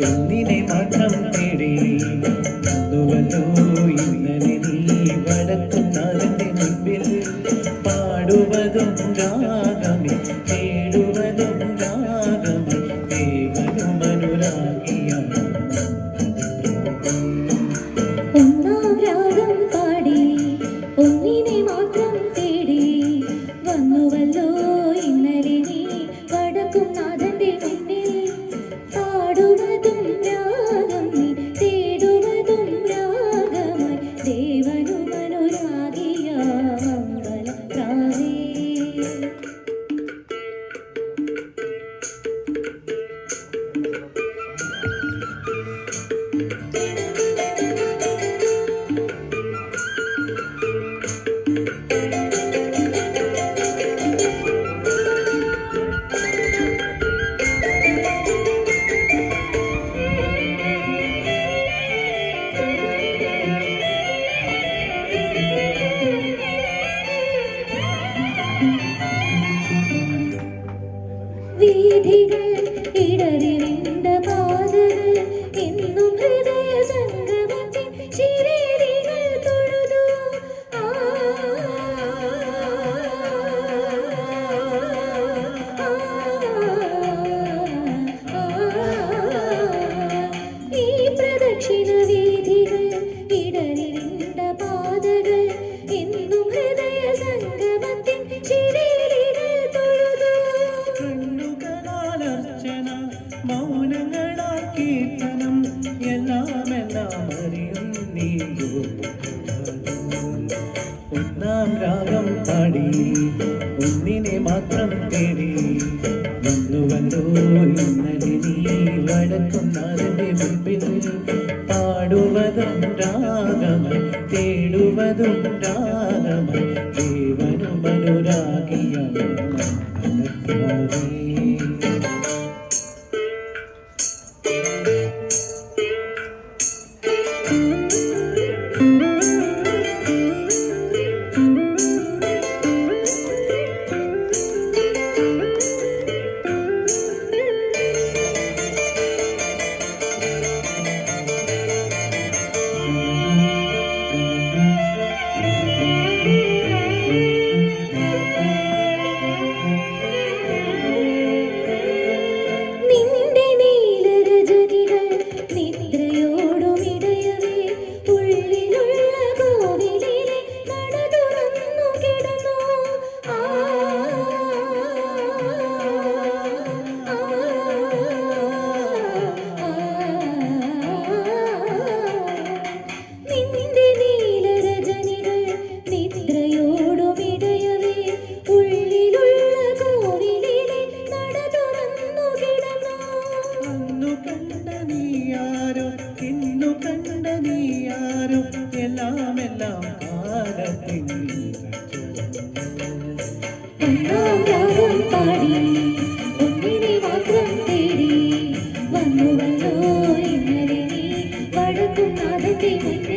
ഒന്നിനെ മാത്രം തേടി വന്നുവല്ലോ ഇന്നലെ നീ വടക്കുന്നാഥന്റെ മുൻപിൽ പാടുവതും രാഗമേ തേടുവതും രാഗമേ ദേവനും അനുരാഗിയാണ് ഒന്നാം രാഗം പാടി ഒന്നിനെ മാത്രം തേടി വന്നുവല്ലോ ഇന്നലെ നീ വടക്കുന്നാഥന്റെ മുൻപിൽ പാടുവതും രാഗമേ തേടുവതും രാഗമായി ദേവനും അനുരാഗിയാം അമ്പലപ്രാവേ. വീഥികൾ ഇടറിവിണ്ട പാതകൾ എന്നും ഹൃദയ സംഗമത്തിൽ ശിരേരികൾ തൊഴുതു ഈ പ്രദക്ഷിണ വീഥികൾ ഇടറിവിണ്ട പാതകൾ എന്നും ഹൃദയ സംഗമത്തിൽ ശിരേരികൾ തൊഴുതു മൗനങ്ങളാൽ കീർത്തനം എല്ലാം അറിയും നീ ഒന്നാം രാഗം പാടി ഒന്നിനെ മാത്രം തേടി വന്നുവല്ലോ ഇന്നലെ നീ വടക്കുന്നാഥന്റെ മുൻപിൽ പാടുവതും രാഗമായി തേടുവതും രാഗമായി ദേവനും അനുരാഗിയാണ് അമ്പലപ്രാവേ. എല്ലാം ഒന്നാം രാഗം പാടി ഒന്നിനെ മാത്രം തേടി വന്നുവല്ലോ ഇന്നലെ നീ വടക്കുന്നാഥന്റെ മുൻപിൽ